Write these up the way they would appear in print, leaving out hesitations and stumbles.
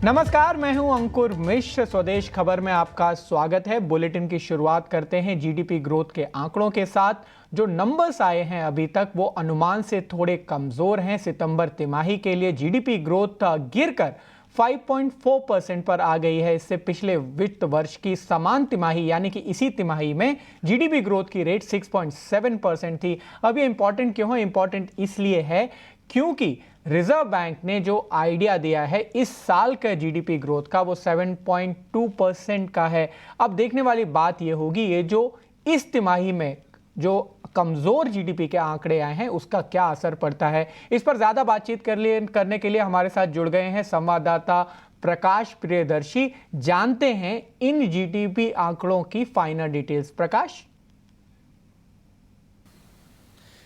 नमस्कार, मैं हूं अंकुर मिश्र। स्वदेश खबर में आपका स्वागत है। बुलेटिन की शुरुआत करते हैं जीडीपी ग्रोथ के आंकड़ों के साथ। जो नंबर्स आए हैं अभी तक वो अनुमान से थोड़े कमजोर हैं। सितंबर तिमाही के लिए जीडीपी ग्रोथ गिरकर 5.4% पर आ गई है। इससे पिछले वित्त वर्ष की समान तिमाही यानी कि इसी तिमाही में जीडीपी ग्रोथ की रेट 6.7% थी। अब ये इंपॉर्टेंट क्यों है? इंपॉर्टेंट इसलिए है क्योंकि रिजर्व बैंक ने जो आइडिया दिया है इस साल का जीडीपी ग्रोथ का वो 7.2% का है। अब देखने वाली बात ये होगी ये जो इस तिमाही में जो कमजोर जीडीपी के आंकड़े आए हैं उसका क्या असर पड़ता है। इस पर ज्यादा बातचीत करने के लिए हमारे साथ जुड़ गए हैं संवाददाता प्रकाश प्रियदर्शी। जानते हैं इन जीडीपी आंकड़ों की फाइनल डिटेल्स। प्रकाश,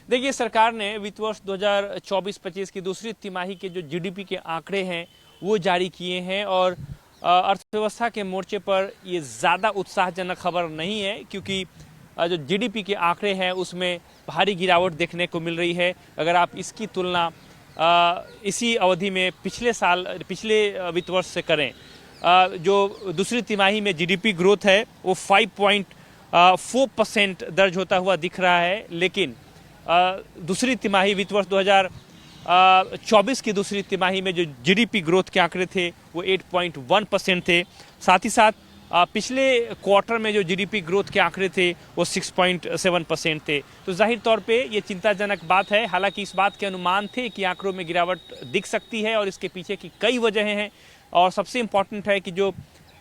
देखिए, सरकार ने वित्त वर्ष 2024-25 की दूसरी तिमाही के जो जीडीपी के आंकड़े हैं वो जारी किए हैं और अर्थव्यवस्था के मोर्चे पर ये ज़्यादा उत्साहजनक खबर नहीं है क्योंकि जो जीडीपी के आंकड़े हैं उसमें भारी गिरावट देखने को मिल रही है। अगर आप इसकी तुलना इसी अवधि में पिछले वित्त वर्ष से करें, जो दूसरी तिमाही में जीडीपी ग्रोथ है वो 5.4% दर्ज होता हुआ दिख रहा है, लेकिन दूसरी तिमाही वित्त वर्ष 2024 की दूसरी तिमाही में जो जीडीपी ग्रोथ के आंकड़े थे वो 8.1% थे। साथ ही साथ पिछले क्वार्टर में जो जीडीपी ग्रोथ के आंकड़े थे वो 6.7% थे। तो जाहिर तौर पे ये चिंताजनक बात है। हालांकि इस बात के अनुमान थे कि आंकड़ों में गिरावट दिख सकती है और इसके पीछे की कई वजहें हैं और सबसे इम्पॉर्टेंट है कि जो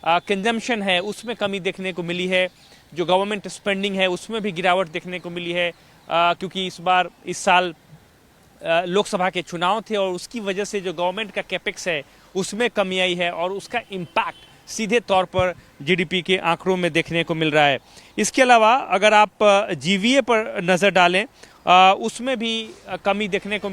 कंजम्पशन है उसमें कमी देखने को मिली है, जो गवर्नमेंट स्पेंडिंग है उसमें भी गिरावट देखने को मिली है क्योंकि इस साल लोकसभा के चुनाव थे और उसकी वजह से जो गवर्नमेंट का कैपेक्स है उसमें कमी आई है और उसका इम्पैक्ट सीधे तौर पर जीडीपी के आंकड़ों में देखने को मिल रहा है। इसके अलावा अगर आप जीवीए पर नज़र डालें उसमें भी कमी देखने को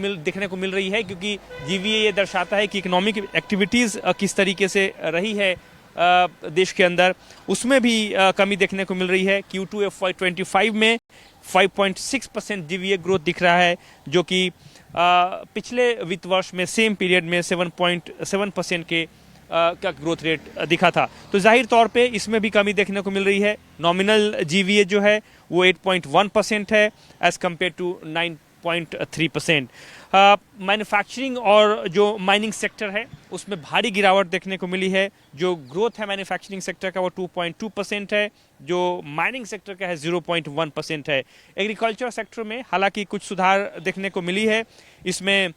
मिल रही है क्योंकि जीवीए ये दर्शाता है कि इकोनॉमिक एक्टिविटीज़ किस तरीके से रही है देश के अंदर, उसमें भी कमी देखने को मिल रही है। Q2 FY25 में 5.6% जीवीए ग्रोथ दिख रहा है जो कि पिछले वित्त वर्ष में सेम पीरियड में 7.7% का ग्रोथ रेट दिखा था। तो जाहिर तौर पे इसमें भी कमी देखने को मिल रही है। नॉमिनल जीवीए जो है वो 8.1% है एज कम्पेयर टू 9.3%। मैन्युफैक्चरिंग और जो माइनिंग सेक्टर है उसमें भारी गिरावट देखने को मिली है। जो ग्रोथ है मैन्युफैक्चरिंग सेक्टर का वो 2.2% है, जो माइनिंग सेक्टर का है 0.1% है। एग्रीकल्चर सेक्टर में हालांकि कुछ सुधार देखने को मिली है। इसमें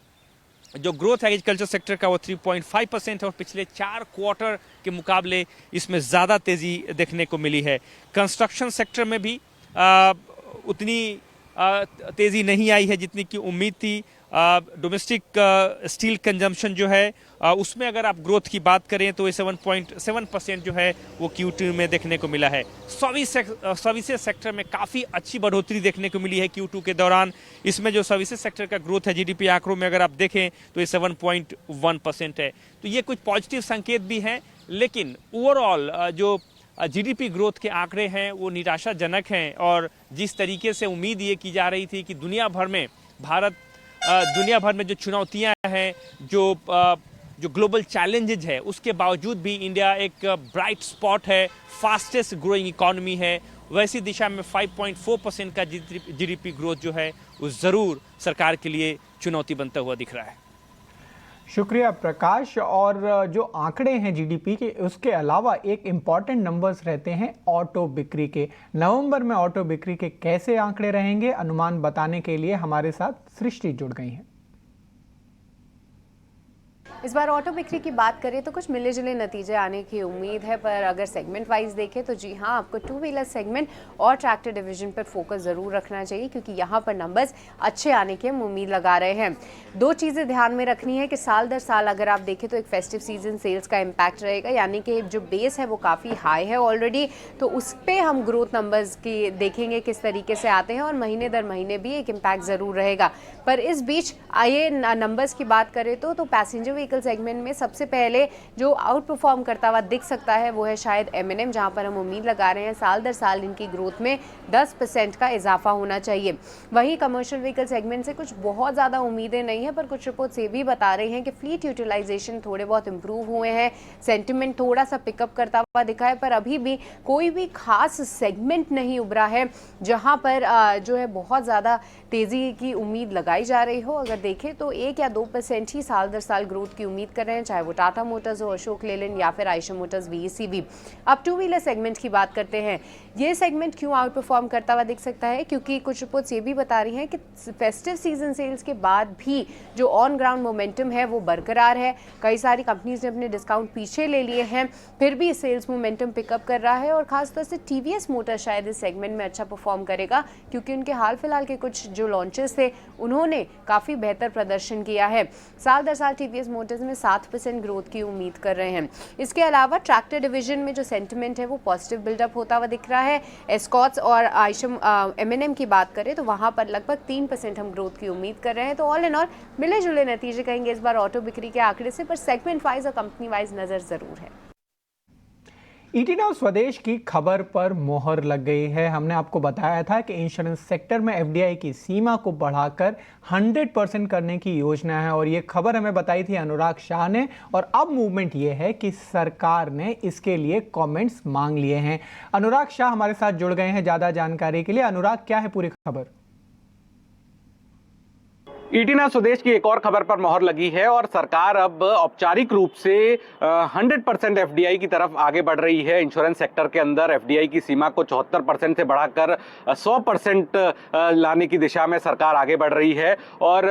जो ग्रोथ है एग्रीकल्चर सेक्टर का वो 3.5% है और पिछले 4 क्वार्टर के मुकाबले इसमें ज़्यादा तेज़ी देखने को मिली है। कंस्ट्रक्शन सेक्टर में भी उतनी तेज़ी नहीं आई है जितनी की उम्मीद थी। डोमेस्टिक स्टील कंजम्पशन जो है उसमें अगर आप ग्रोथ की बात करें तो ये 7.7% जो है वो Q2 में देखने को मिला है। सर्विसेज सेक्टर में काफ़ी अच्छी बढ़ोतरी देखने को मिली है Q2 के दौरान। इसमें जो सर्विसेज सेक्टर का ग्रोथ है जीडीपी आंकड़ों में अगर आप देखें तो ये 7.1% है। तो ये कुछ पॉजिटिव संकेत भी हैं, लेकिन ओवरऑल जो जीडीपी ग्रोथ के आंकड़े हैं वो निराशाजनक हैं और जिस तरीके से उम्मीद ये की जा रही थी कि दुनिया भर में जो चुनौतियां हैं, जो ग्लोबल चैलेंजेज है, उसके बावजूद भी इंडिया एक ब्राइट स्पॉट है, फास्टेस्ट ग्रोइंग इकॉनमी है। वैसी दिशा में 5.4% का जीडीपी ग्रोथ जो है वो ज़रूर सरकार के लिए चुनौती बनता हुआ दिख रहा है। शुक्रिया प्रकाश। और जो आंकड़े हैं जीडीपी के उसके अलावा एक इम्पॉर्टेंट नंबर्स रहते हैं ऑटो बिक्री के। नवंबर में ऑटो बिक्री के कैसे आंकड़े रहेंगे अनुमान बताने के लिए हमारे साथ सृष्टि जुड़ गई हैं। इस बार ऑटो बिक्री की बात करें तो कुछ मिले जुले नतीजे आने की उम्मीद है, पर अगर सेगमेंट वाइज देखें तो जी हाँ, आपको 2 व्हीलर सेगमेंट और ट्रैक्टर डिवीजन पर फोकस ज़रूर रखना चाहिए क्योंकि यहाँ पर नंबर्स अच्छे आने की हम उम्मीद लगा रहे हैं। 2 चीज़ें ध्यान में रखनी है कि साल दर साल अगर आप देखें तो एक फेस्टिव सीजन सेल्स का इम्पैक्ट रहेगा, यानी कि जो बेस है वो काफ़ी हाई है ऑलरेडी, तो उस पर हम ग्रोथ नंबर्स की देखेंगे किस तरीके से आते हैं और महीने दर महीने भी एक इम्पैक्ट ज़रूर रहेगा। पर इस बीच आइए नंबर्स की बात करें तो पैसेंजर व्हीकल सेगमेंट में सबसे पहले जो आउट परफॉर्म करता हुआ दिख सकता है वो है शायद M&M, जहां पर हम उम्मीद लगा रहे हैं साल दर साल इनकी ग्रोथ में 10% का इजाफा होना चाहिए। वहीं कमर्शियल व्हीकल सेगमेंट से कुछ बहुत ज़्यादा उम्मीदें नहीं है, पर कुछ रिपोर्ट्स ये भी बता रही हैं कि फ्लीट यूटिलाइजेशन थोड़े बहुत इंप्रूव हुए हैं, सेंटिमेंट थोड़ा सा पिकअप करता हुआ दिखा है, पर अभी भी कोई भी खास सेगमेंट नहीं उभरा है जहां पर जो है बहुत ज़्यादा तेज़ी की उम्मीद लगाई जा रही हो। अगर देखें तो 1 या 2% ही साल दर साल ग्रोथ की उम्मीद कर रहे हैं, चाहे वो टाटा मोटर्स हो, अशोक लेलैंड या फिर आयशर मोटर्स VECV। अब टू व्हीलर सेगमेंट की बात करते हैं। ये सेगमेंट क्यों आउट परफॉर्म करता हुआ दिख सकता है, क्योंकि कुछ रिपोर्ट्स ये भी बता रही हैं कि फेस्टिव सीजन सेल्स के बाद भी जो ऑन ग्राउंड मोमेंटम है वो बरकरार है। कई सारी कंपनीज ने अपने डिस्काउंट पीछे ले लिए हैं, फिर भी सेल्स मोमेंटम पिकअप कर रहा है और खासतौर से TVS मोटर शायद इस सेगमेंट में अच्छा परफॉर्म करेगा, क्योंकि उनके हाल फिलहाल के कुछ जो लॉन्चेस थे उन्होंने काफ़ी बेहतर प्रदर्शन किया है। साल दर साल TVS मोटर्स में 7% ग्रोथ की उम्मीद कर रहे हैं। इसके अलावा ट्रैक्टर डिवीजन में जो सेंटिमेंट है वो पॉजिटिव बिल्डअप होता हुआ दिख रहा है। एस्कॉट्स और आयशर M&M की बात करें तो वहां पर लगभग 3% हम ग्रोथ की उम्मीद कर रहे हैं। तो ऑल इन ऑल मिले जुले नतीजे कहेंगे इस बार ऑटो बिक्री के आंकड़े से, पर सेगमेंट वाइज और कंपनी वाइज नजर जरूर है। ET नाउ स्वदेश की खबर पर मोहर लग गई है। हमने आपको बताया था कि इंश्योरेंस सेक्टर में FDI की सीमा को बढ़ाकर 100% करने की योजना है, और ये खबर हमें बताई थी अनुराग शाह ने। और अब मूवमेंट ये है कि सरकार ने इसके लिए कमेंट्स मांग लिए हैं। अनुराग शाह हमारे साथ जुड़ गए हैं ज़्यादा जानकारी के लिए। अनुराग, क्या है पूरी खबर? ET नाउ स्वदेश की एक और खबर पर मोहर लगी है और सरकार अब औपचारिक रूप से 100% FDI की तरफ आगे बढ़ रही है। इंश्योरेंस सेक्टर के अंदर FDI की सीमा को 74% से बढ़ाकर 100% लाने की दिशा में सरकार आगे बढ़ रही है। और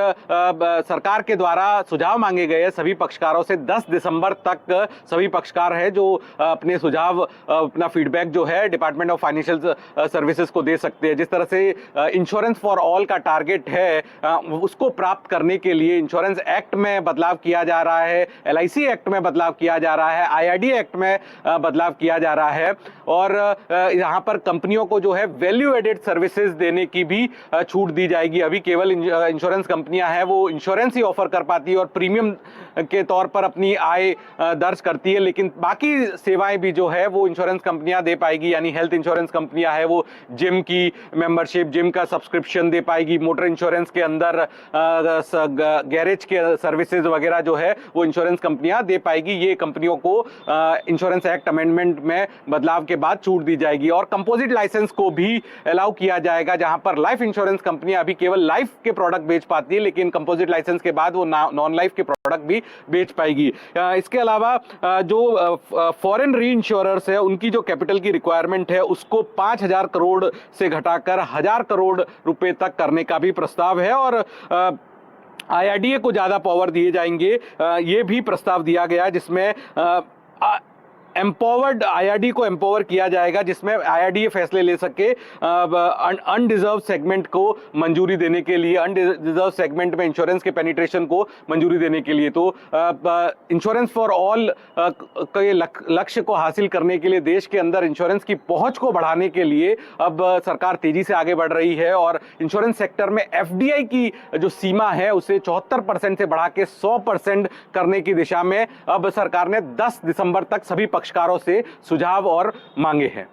सरकार के द्वारा सुझाव मांगे गए सभी पक्षकारों से 10 दिसंबर तक सभी पक्षकार हैं जो अपने सुझाव, अपना फीडबैक जो है डिपार्टमेंट ऑफ फाइनेंशियल सर्विसेज को दे सकते हैं। जिस तरह से इंश्योरेंस फॉर ऑल का टारगेट है उसको प्राप्त करने के लिए इंश्योरेंस एक्ट में बदलाव किया जा रहा है, LIC एक्ट में बदलाव किया जा रहा है, IRDA एक्ट में बदलाव किया जा रहा है। और यहां पर कंपनियों को जो है वैल्यू एडेड सर्विसेज देने की भी छूट दी जाएगी। अभी केवल इंश्योरेंस कंपनियां हैं वो इंश्योरेंस ही ऑफर कर पाती है और प्रीमियम के तौर पर अपनी आय दर्ज करती है, लेकिन बाकी सेवाएं भी जो है वो इंश्योरेंस कंपनियां दे पाएगी। यानी हेल्थ इंश्योरेंस कंपनियां है वो जिम की मेंबरशिप, जिम का सब्सक्रिप्शन दे पाएगी। मोटर इंश्योरेंस के अंदर गैरेज के सर्विसेज वगैरह जो है वो इंश्योरेंस कंपनियां दे पाएगी। ये कंपनियों को इंश्योरेंस एक्ट अमेंडमेंट में बदलाव के बाद छूट दी जाएगी। और कंपोजिट लाइसेंस को भी अलाउ किया जाएगा, जहां पर लाइफ इंश्योरेंस कंपनियां अभी केवल लाइफ के प्रोडक्ट बेच पाती है, लेकिन कंपोजिट लाइसेंस के बाद वो नॉन लाइफ के प्रोडक्ट भी बेच पाएगी। इसके अलावा जो फॉरेन री इंश्योरर्स है उनकी जो कैपिटल की रिक्वायरमेंट है उसको 5,000 करोड़ से घटाकर 1,000 करोड़ रुपए तक करने का भी प्रस्ताव है। और IRDA को ज्यादा पावर दिए जाएंगे, ये भी प्रस्ताव दिया गया, जिसमें एम्पावर्ड IRDA को एम्पावर किया जाएगा, जिसमें IRDA फैसले ले सके अनडिजर्व सेगमेंट को मंजूरी देने के लिए, अनडिजर्व सेगमेंट में इंश्योरेंस के पेनिट्रेशन को मंजूरी देने के लिए। तो इंश्योरेंस फॉर ऑल के लक्ष्य को हासिल करने के लिए, देश के अंदर इंश्योरेंस की पहुंच को बढ़ाने के लिए अब सरकार तेजी से आगे बढ़ रही है और इंश्योरेंस सेक्टर में FDI की जो सीमा है उसे 74% से बढ़ा के 100% करने की दिशा में अब सरकार ने 10 दिसंबर तक सभी पक्षकारों से सुझाव और मांगे हैं।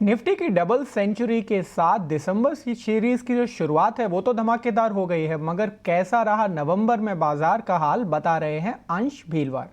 निफ्टी की डबल सेंचुरी के साथ दिसंबर की सीरीज की जो शुरुआत है वो तो धमाकेदार हो गई है, मगर कैसा रहा नवंबर में बाजार का हाल, बता रहे हैं अंश भीलवार।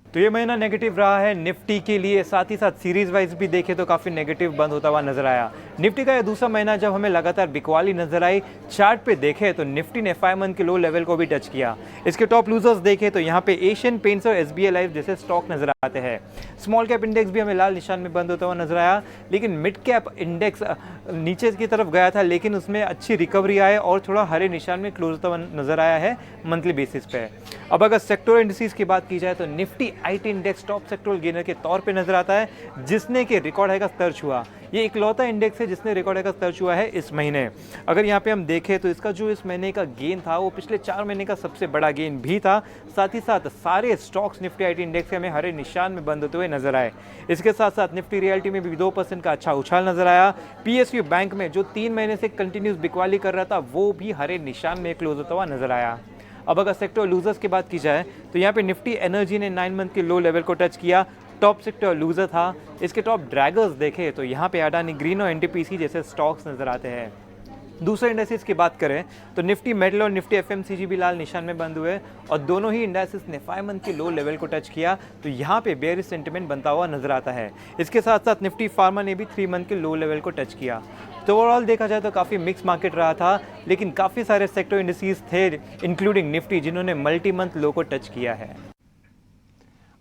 तो ये महीना नेगेटिव रहा है निफ्टी के लिए, साथ ही साथ सीरीज वाइज भी देखें तो काफ़ी नेगेटिव बंद होता हुआ नजर आया। निफ्टी का यह दूसरा महीना जब हमें लगातार बिकवाली नजर आई। चार्ट पे देखें तो निफ्टी ने 5 मंथ के लो लेवल को भी टच किया। इसके टॉप लूजर्स देखें तो यहाँ पे एशियन पेंट्स और SBI लाइफ जैसे स्टॉक नजर आते हैं। स्मॉल कैप इंडेक्स भी हमें लाल निशान में बंद होता हुआ नजर आया, लेकिन मिड कैप इंडेक्स नीचे की तरफ गया था, लेकिन उसमें अच्छी रिकवरी आए और थोड़ा हरे निशान में क्लोज होता हुआ नजर आया है मंथली बेसिस पे। अब अगर सेक्टोरल इंडिसेस की बात की जाए तो Nifty IT index top sectoral gainer के तौर पे नजर आता है, जिसने कि रिकॉर्ड हाई का स्तर छुआ। ये इकलौता इंडेक्स है जिसने रिकॉर्ड हाई का स्तर छुआ है इस महीने। अगर यहाँ पे हम देखें तो इसका जो इस महीने का गेन था वो पिछले 4 महीने का सबसे बड़ा गेन भी था। साथ ही साथ सारे स्टॉक्स निफ्टी IT इंडेक्स के हमें हरे निशान में बंद होते हुए नजर आए। इसके साथ साथ निफ्टी रियल्टी में भी 2% का अच्छा उछाल नजर आया। PSU बैंक में जो 3 महीने से कंटिन्यूस बिकवाली कर रहा था वो भी हरे निशान में क्लोज होता हुआ नजर आया। अब अगर सेक्टर लूजर्स की बात की जाए तो यहाँ पे निफ्टी एनर्जी ने 9 मंथ के लो लेवल को टच किया, टॉप सेक्टर लूजर था। इसके टॉप ड्रैगर्स देखें तो यहाँ पे अडानी ग्रीन और एनटीपीसी जैसे स्टॉक्स नजर आते हैं। दूसरे इंडेक्सेस की बात करें तो निफ्टी मेटल और निफ्टी एफएमसीजी भी लाल निशान में बंद हुए और दोनों ही इंडेक्सेस ने 5 मंथ के लो लेवल को टच किया, तो यहाँ पे बेयरिश सेंटिमेंट बनता हुआ नजर आता है। इसके साथ साथ निफ्टी फार्मा ने भी 3 मंथ के लो लेवल को टच किया। तो ओवरऑल देखा जाए तो काफ़ी मिक्स मार्केट रहा था, लेकिन काफ़ी सारे सेक्टर इंडिसेस थे इंक्लूडिंग निफ्टी जिन्होंने मल्टी मंथ लो को टच किया है।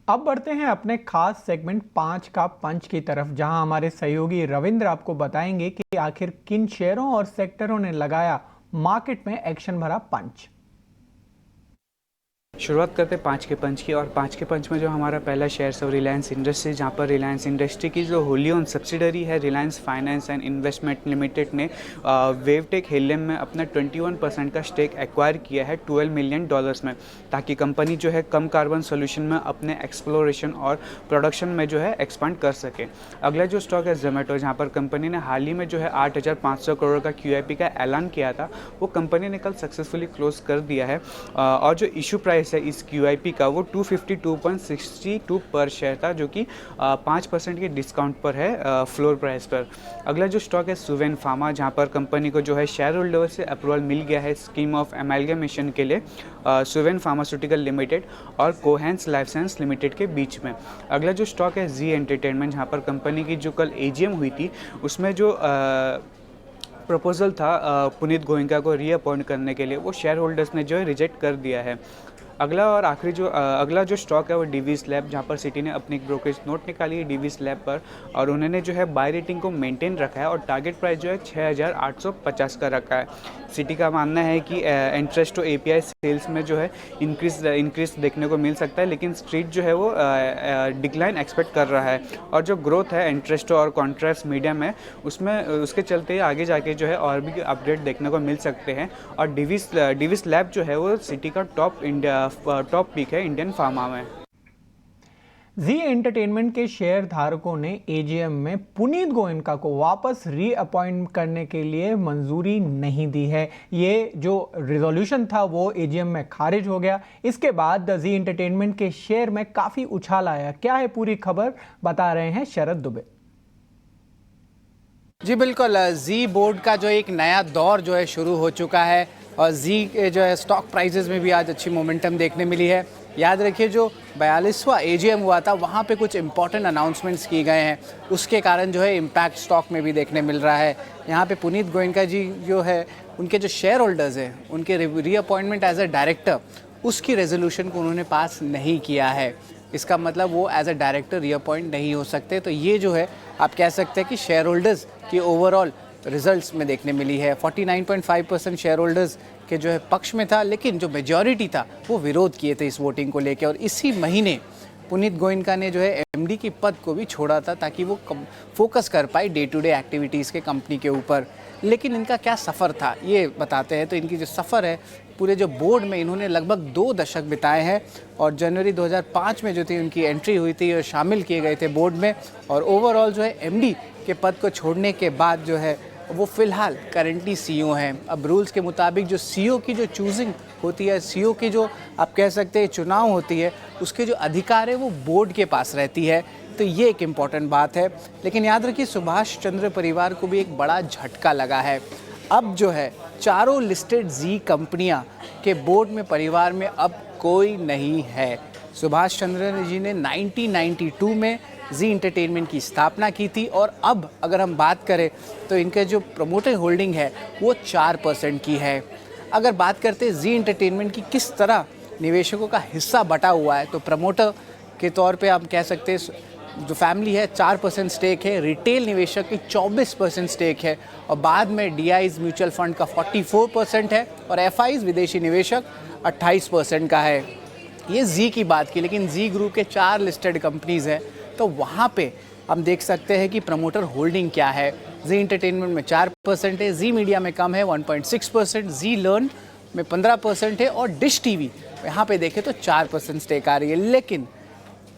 अब बढ़ते हैं अपने खास सेगमेंट 5 का पंच की तरफ, जहां हमारे सहयोगी रविंद्र आपको बताएंगे कि आखिर किन शेयरों और सेक्टरों ने लगाया मार्केट में एक्शन भरा पंच। शुरुआत करते हैं 5 के पंच की, और 5 के पंच में जो हमारा पहला शेयर है रिलायंस इंडस्ट्री, जहाँ पर रिलायंस इंडस्ट्री की जो होली ओन सब्सिडरी है Reliance finance and investment limited ने वेवटेक हेलियम में अपना 21% का स्टेक एक्वायर किया है $12 मिलियन में, ताकि कंपनी जो है कम कार्बन सोल्यूशन में अपने एक्सप्लोरेशन और प्रोडक्शन में जो है एक्सपांड कर सके। अगला जो स्टॉक है जोमेटो, जहाँ पर कंपनी ने हाल ही में जो है 8,500 करोड़ का QIP का ऐलान किया था, वो कंपनी ने कल सक्सेसफुली क्लोज कर दिया है। और जो इशू प्राइस है इस QIP का वो 252.62 पर शेयर था, जो कि 5% के डिस्काउंट पर है फ्लोर प्राइस पर। अगला जो स्टॉक है सुवेन फार्मा, जहां पर कंपनी को जो है शेयर होल्डर से अप्रूवल मिल गया है स्कीम ऑफ एमैल्गमेशन के लिए सुवेन फार्मास्यूटिकल लिमिटेड और कोहेंस लाइफ साइंस लिमिटेड के बीच में। अगला जो स्टॉक है जी एंटरटेनमेंट, जहां पर कंपनी की जो कल AGM हुई थी उसमें जो प्रपोजल था पुनीत गोयनका को रीअपॉइंट करने के लिए, वो शेयर होल्डर्स ने जो है रिजेक्ट कर दिया है। अगला और आखिरी जो अगला जो स्टॉक है वो डीवीज लैब, जहाँ पर सिटी ने अपनी एक ब्रोकरेज नोट निकाली है डीवीज लैब पर, और उन्होंने जो है बाय रेटिंग को मेंटेन रखा है और टारगेट प्राइस जो है 6,850 का रखा है। सिटी का मानना है कि इंटरेस्ट टू API सेल्स में जो है इंक्रीज देखने को मिल सकता है, लेकिन स्ट्रीट जो है वो डिक्लाइन एक्सपेक्ट कर रहा है। और जो ग्रोथ है इंटरेस्ट और कॉन्ट्रैक्ट्स मीडिया में, उसमें उसके चलते आगे जाके जो है और भी अपडेट देखने को मिल सकते हैं। और डीवीज लैब जो है वो सिटी का टॉप पिक है इंडियन फार्मा में। जी एंटरटेनमेंट के शेयर धारकों ने AGM में पुनीत गोयनका को वापस रीअपॉइंट करने के लिए मंजूरी नहीं दी है। ये जो रिजोल्यूशन था वो AGM में खारिज हो गया। इसके बाद जी एंटरटेनमेंट के शेयर में काफ़ी उछाल आया। क्या है पूरी खबर, बता रहे हैं शरद दुबे। जी बिल्कुल, जी बोर्ड का जो एक नया दौर जो है शुरू हो चुका है, और जी के जो है स्टॉक प्राइजेस में भी आज अच्छी मोमेंटम देखने मिली है। याद रखिए जो 42वां AGM हुआ था वहाँ पे कुछ इंपॉर्टेंट अनाउंसमेंट्स किए गए हैं, उसके कारण जो है इम्पैक्ट स्टॉक में भी देखने मिल रहा है। यहाँ पे पुनीत गोयनका जी जो है उनके जो शेयर होल्डर्स हैं उनके रीअपॉइंटमेंट एज अ डायरेक्टर, उसकी रेजोल्यूशन को उन्होंने पास नहीं किया है। इसका मतलब वो एज अ डायरेक्टर रीअपॉइंट नहीं हो सकते। तो ये जो है आप कह सकते हैं कि शेयर होल्डर्स की ओवरऑल रिजल्ट्स में देखने मिली है। 49.5% शेयर होल्डर्स के जो है पक्ष में था, लेकिन जो मेजॉरिटी था वो विरोध किए थे इस वोटिंग को लेकर। और इसी महीने पुनीत गोयनका ने जो है MD की पद को भी छोड़ा था, ताकि वो फोकस कर पाए डे टू डे एक्टिविटीज़ के कंपनी के ऊपर। लेकिन इनका क्या सफ़र था ये बताते हैं। तो इनकी जो सफ़र है पूरे जो बोर्ड में इन्होंने लगभग 2 दशक बिताए हैं, और जनवरी 2005 में जो थी उनकी एंट्री हुई थी और शामिल किए गए थे बोर्ड में। और ओवरऑल जो है MD के पद को छोड़ने के बाद जो है वो फ़िलहाल करेंटली CEO हैं। अब रूल्स के मुताबिक जो CEO की जो चूजिंग होती है, CEO की जो आप कह सकते हैं चुनाव होती है, उसके जो अधिकार है वो बोर्ड के पास रहती है। तो ये एक इम्पॉर्टेंट बात है। लेकिन याद रखिए सुभाष चंद्र परिवार को भी एक बड़ा झटका लगा है। अब जो है चारों लिस्टेड जी कंपनियां के बोर्ड में परिवार में अब कोई नहीं है। सुभाष चंद्र जी ने 1992 में जी एंटरटेनमेंट की स्थापना की थी, और अब अगर हम बात करें तो इनके जो प्रमोटर होल्डिंग है वो 4% की है। अगर बात करते हैं जी एंटरटेनमेंट की किस तरह निवेशकों का हिस्सा बटा हुआ है, तो प्रमोटर के तौर पे हम कह सकते हैं जो फैमिली है 4% स्टेक है, रिटेल निवेशक की 24% स्टेक है, और बाद में DIs म्यूचुअल फंड का 44% है, और FIs विदेशी निवेशक 28% का है। ये जी की बात की, लेकिन जी ग्रुप के 4 लिस्टेड कंपनीज़ हैं, तो वहाँ पे हम देख सकते हैं कि प्रमोटर होल्डिंग क्या है। जी एंटरटेनमेंट में 4% है, जी मीडिया में कम है 1.6%, जी लर्न में 15% है, और डिश TV यहाँ पे देखें तो 4% स्टेक आ रही है। लेकिन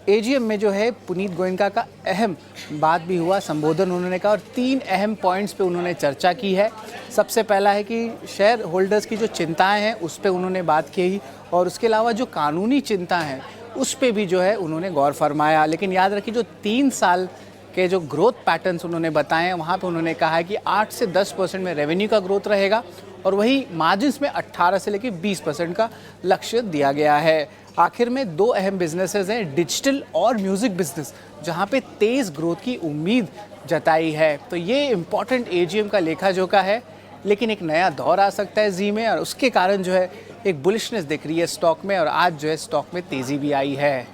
एजीएम में जो है पुनीत गोयनका का अहम बात भी हुआ, संबोधन उन्होंने कहा और 3 अहम पॉइंट्स पे उन्होंने चर्चा की है। सबसे पहला है कि शेयर होल्डर्स की जो चिंताएं हैं उस पे उन्होंने बात की और उसके अलावा जो कानूनी चिंता है उस पे भी जो है उन्होंने गौर फरमाया। लेकिन याद रखिए जो 3 साल के जो ग्रोथ पैटर्न्स उन्होंने बताए हैं वहाँ पे उन्होंने कहा है कि 8 से 10% में रेवेन्यू का ग्रोथ रहेगा और वही मार्जिन्स में 18 से लेकर 20% का लक्ष्य दिया गया है। आखिर में 2 अहम बिजनेसेस हैं, डिजिटल और म्यूज़िक बिजनेस, जहाँ पे तेज़ ग्रोथ की उम्मीद जताई है। तो ये इम्पॉर्टेंट एजीएम का लेखा जोखा है, लेकिन एक नया दौर आ सकता है जी में और उसके कारण जो है एक बुलिशनेस दिख रही है स्टॉक में और आज जो है स्टॉक में तेज़ी भी आई है।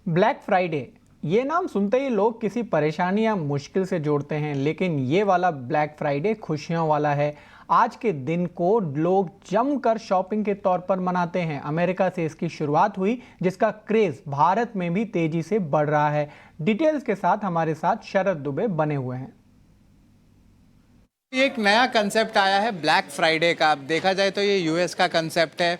ब्लैक फ्राइडे, ये नाम सुनते ही लोग किसी परेशानी या मुश्किल से जोड़ते हैं, लेकिन ये वाला ब्लैक फ्राइडे खुशियों वाला है। आज के दिन को लोग जमकर शॉपिंग के तौर पर मनाते हैं। अमेरिका से इसकी शुरुआत हुई, जिसका क्रेज भारत में भी तेजी से बढ़ रहा है। डिटेल्स के साथ हमारे साथ शरद दुबे बने हुए हैं। एक नया कंसेप्ट आया है ब्लैक फ्राइडे का। अब देखा जाए तो ये यूएस का कंसेप्ट है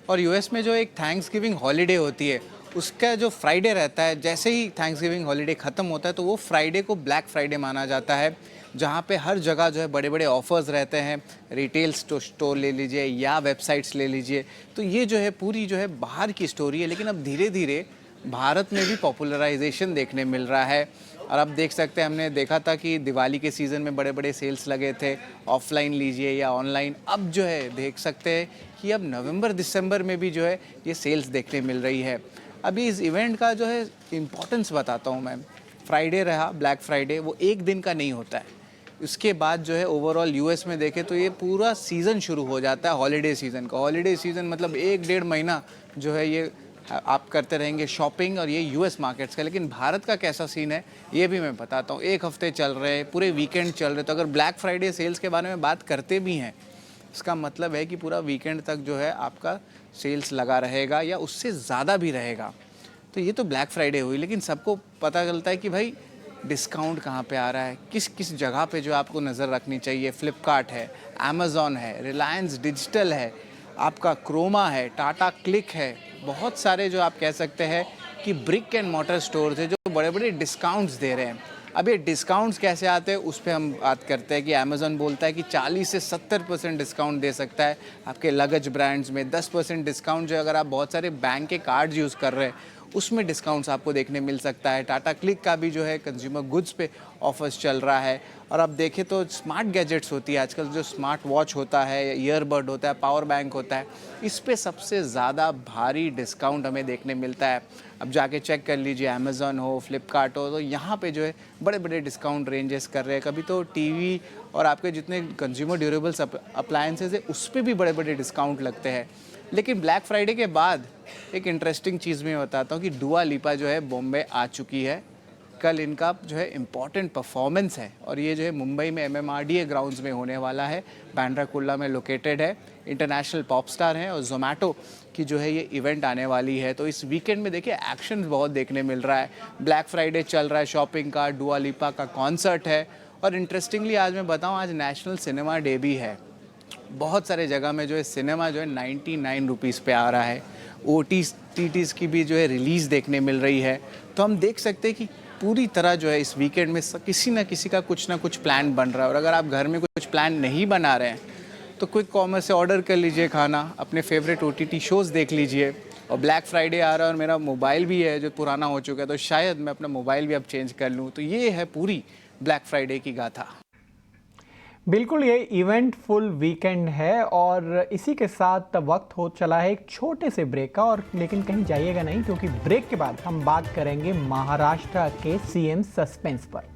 और यूएस में जो एक थैंक्सगिविंग हॉलीडे होती है उसका जो फ्राइडे रहता है, जैसे ही थैंक्सगिविंग हॉलीडे ख़त्म होता है तो वो फ्राइडे को ब्लैक फ्राइडे माना जाता है, जहाँ पे हर जगह जो है बड़े बड़े ऑफर्स रहते हैं। रिटेल स्टोर ले लीजिए या वेबसाइट्स ले लीजिए, तो ये जो है पूरी जो है बाहर की स्टोरी है। लेकिन अब धीरे धीरे भारत में भी पॉपुलराइजेशन देखने मिल रहा है और अब देख सकते हैं, हमने देखा था कि दिवाली के सीज़न में बड़े बड़े सेल्स लगे थे, ऑफलाइन लीजिए या ऑनलाइन। अब जो है देख सकते हैं कि अब नवंबर दिसंबर में भी जो है ये सेल्स देखने मिल रही है। अभी इस इवेंट का जो है इम्पोर्टेंस बताता हूँ मैं। फ्राइडे रहा ब्लैक फ्राइडे, वो एक दिन का नहीं होता है। उसके बाद जो है ओवरऑल यूएस में देखें तो ये पूरा सीज़न शुरू हो जाता है हॉलीडे सीज़न का। हॉलीडे सीज़न मतलब 1-1.5 महीना जो है ये आप करते रहेंगे शॉपिंग, और ये यूएस मार्केट्स का। लेकिन भारत का कैसा सीन है ये भी मैं बताता हूँ। 1 हफ्ते चल रहे हैं, पूरे वीकेंड चल रहे। तो अगर ब्लैक फ्राइडे सेल्स के बारे में बात करते भी हैं, इसका मतलब है कि पूरा वीकेंड तक जो है आपका सेल्स लगा रहेगा या उससे ज़्यादा भी रहेगा। तो ये तो ब्लैक फ्राइडे हुई, लेकिन सबको पता चलता है कि भाई डिस्काउंट कहाँ पे आ रहा है, किस किस जगह पे जो आपको नज़र रखनी चाहिए। फ्लिपकार्ट है, अमेज़ॉन है, रिलायंस डिजिटल है, आपका क्रोमा है, टाटा क्लिक है, बहुत सारे जो आप कह सकते हैं कि ब्रिक एंड मॉर्टर स्टोर्स है जो बड़े बड़े डिस्काउंट्स दे रहे हैं। अब ये डिस्काउंट्स कैसे आते हैं उस पर हम बात करते हैं कि अमेज़ॉन बोलता है कि 40 से 70% डिस्काउंट दे सकता है आपके लगेज ब्रांड्स में। 10% डिस्काउंट जो अगर आप बहुत सारे बैंक के कार्ड्स यूज़ कर रहे हैं उसमें डिस्काउंट्स आपको देखने मिल सकता है। टाटा क्लिक का भी जो है कंज्यूमर गुड्स पे ऑफर्स चल रहा है। और अब देखें तो स्मार्ट गैजेट्स होती है आजकल, जो स्मार्ट वॉच होता है, ईयरबड होता है, पावर बैंक होता है, इस पे सबसे ज़्यादा भारी डिस्काउंट हमें देखने मिलता है। अब जाके चेक कर लीजिए, अमेज़ॉन हो, फ्लिपकार्ट हो, तो यहाँ पे जो है बड़े बड़े डिस्काउंट रेंजेस कर रहे हैं। कभी तो टीवी और आपके जितने कंज्यूमर ड्यूरेबल्स अप्लायंसेज है उस पर भी बड़े बड़े डिस्काउंट लगते हैं। लेकिन ब्लैक फ्राइडे के बाद एक इंटरेस्टिंग चीज़ मैं बताता हूँ कि डुआ लिपा जो है बॉम्बे आ चुकी है। कल इनका जो है इम्पॉर्टेंट परफॉर्मेंस है और ये जो है मुंबई में MMRDA ग्राउंड्स में होने वाला है। बांद्रा कुर्ला में लोकेटेड है, इंटरनेशनल पॉप स्टार हैं और जोमेटो की जो है ये इवेंट आने वाली है। तो इस वीकेंड में देखिए एक्शन बहुत देखने मिल रहा है। ब्लैक फ्राइडे चल रहा है, शॉपिंग का, डुआ लिपा का कॉन्सर्ट है और इंटरेस्टिंग आज मैं बताऊँ, आज नेशनल सिनेमा डे भी है। बहुत सारे जगह में जो है सिनेमा जो है 99 रुपीज़ पे आ रहा है। OTTs की भी जो है रिलीज़ देखने मिल रही है। तो हम देख सकते हैं कि पूरी तरह जो है इस वीकेंड में किसी ना किसी का कुछ ना कुछ प्लान बन रहा है। और अगर आप घर में कुछ प्लान नहीं बना रहे हैं तो क्विक कॉमर्स से ऑर्डर कर लीजिए खाना, अपने फेवरेट OTT शोज़ देख लीजिए। और ब्लैक फ्राइडे आ रहा है और मेरा मोबाइल भी है जो पुराना हो चुका है, तो शायद मैं अपना मोबाइल भी अब चेंज कर लूँ। तो ये है पूरी ब्लैक फ्राइडे की गाथा। बिल्कुल, ये इवेंट फुल वीकेंड है और इसी के साथ वक्त हो चला है एक छोटे से ब्रेक का। और लेकिन कहीं जाइएगा नहीं, क्योंकि ब्रेक के बाद हम बात करेंगे महाराष्ट्र के CM सस्पेंस पर।